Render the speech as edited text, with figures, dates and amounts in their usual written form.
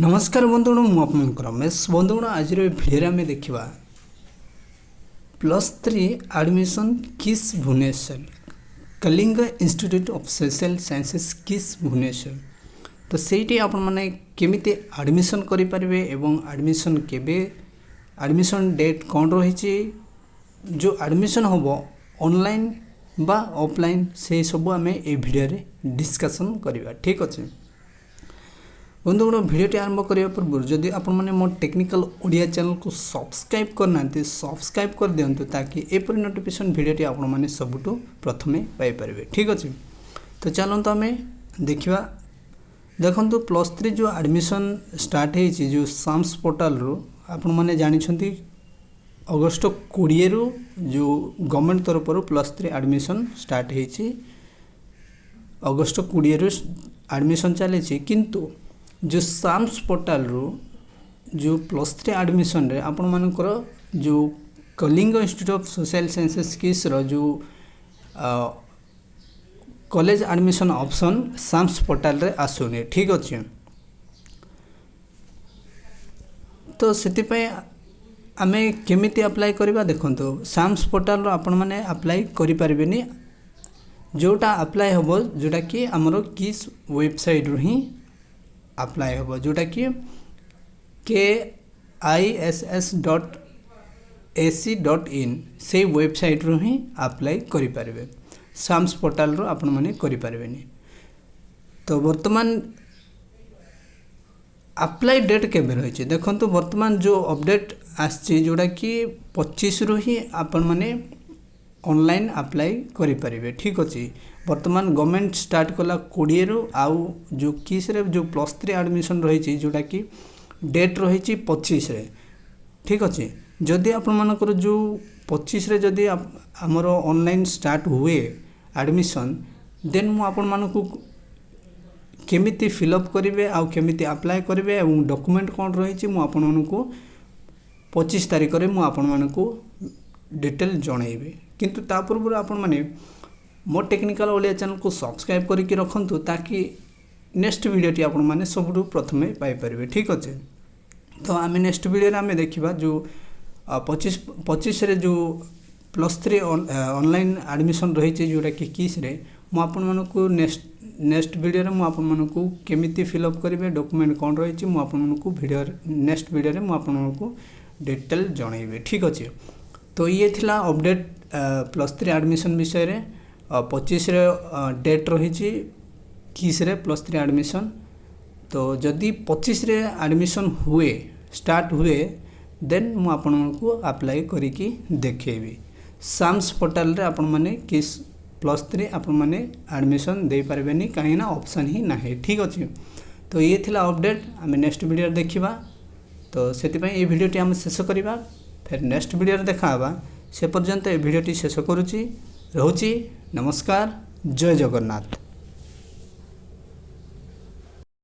नमस्कार बंधुगण मुझे रमेश बंधुगण आज भिडियो आम देखा +3 admission KISS Bhubaneswar Kalinga institute of social sciences KISS Bhubaneswar. तो सहीटी आपण मैंने केमिति एडमिशन करें एवं एडमिशन केबे एडमिशन डेट कौन रही जो एडमिशन हम ऑनलाइन बा ऑफलाइन से सब आम ए भिडियो डिस्कशन करवा। ठीक अच्छे बंधुगण भिडियोटी आरंभ करने पूर्व जदि आपण मैंने मो टेक्निकल ओडिया चैनल को सब्सक्राइब करना सब्सक्राइब कर दिंतु ताकि एपरी नोटिफिकेशन भिडियोटी आपण मैंने सबुठु प्रथमे पाइपर। ठीक अच्छे तो चलते आम देखा देखु +3 जो एडमिशन स्टार्ट होती जो साम्स पोर्टाल रू आपण मैंने जानी अगस्ट 20 रु जो गवर्नमेंट तरफ +3 एडमिशन स्टार्ट होती अगस्ट 20 रु एडमिशन चली किंतु जो साम्स पोर्टाल रू जो +3 एडमिशन रे आपण मानकर जो Kalinga institute of social sciences KISS रो जो college admission option SAMS portal रे आसुनी। ठीक अच्छे तो से आम केमिति अप्लाई करवा देखो साम्स पोर्टाल आपण मैंने अप्लाई करें जोटा अप्लाई हम जोटा कि आमर किस वेबसाइट रू ही अप्लाई हम जोटा कि kiss.ac.in से वेबसाइट रू ही अप्लाई करें साम्स पोर्टाल रू आपण मैंने करें। तो वर्तमान अप्लाई डेट केबे रही देखो वर्तमान जो अपडेट आसी जोटा कि 25 रु ही आपण मैंने ऑनलाइन अप्लाई करें। ठीक अच्छे वर्तमान गवर्नमेंट स्टार्ट कला 20 रु आउ जो किस रे जो +3 एडमिशन रही जोटा कि डेट रही 25 रे। ठीक अच्छे जदि आपण मानकर जो 25 रे जदि आमर ऑनलाइन स्टार्ट हुए एडमिशन देन मु आपण मानकु केमिति फिलअप करेंगे आउ केमिति अप्लाई करेंगे और डॉक्यूमेंट कौन रही मु आपण मानकु 25 तारिख रे मु आपण मानकु डिटेल जनइबे। किंतु ता पूर्व आपण माने मो टेक्निकल ओडिया चैनल को सब्सक्राइब करके रखंतु ताकि नेक्स्ट वीडियोटी आपण माने सबुठु प्रथमे पाई परिबे। ठीक अच्छे तो आम नेक्स्ट वीडियो आम देखा जो 25 रे जो +3 ऑनलाइन एडमिशन रही जोटा कि किस रे मु आपण मानकु नेक्स्ट वीडियो रे मु आपण मानकु केमिति फिलअप करेंगे डॉक्यूमेंट कौन रही मु आपण मानकु वीडियो नेक्स्ट वीडियो रे मु आपण मानकु डिटेल जनइबे। ठीक अच्छे तो ये थिला अपडेट +3 एडमिशन विषय रे 25 रे डेट रही किस रे +3 एडमिशन। तो जदि 25 रे एडमिशन हुए स्टार्ट हुए देन मु आपण को अप्लाई करिकी देखेबी साम्स पोर्टाल रे आपण माने किस +3 आपण माने एडमिशन दे पारबेनी कहीं ना ऑप्शन ही ना है। ठीक अच्छे तो ये थिला अपडेट आम नेक्स्ट वीडियो देखा तो से ये वीडियोटी आम शेष करवा फिर नेक्स्ट वीडियो देखा से पर्यंत ये वीडियोटी शेष करुच्ची रोची नमस्कार जय जगन्नाथ।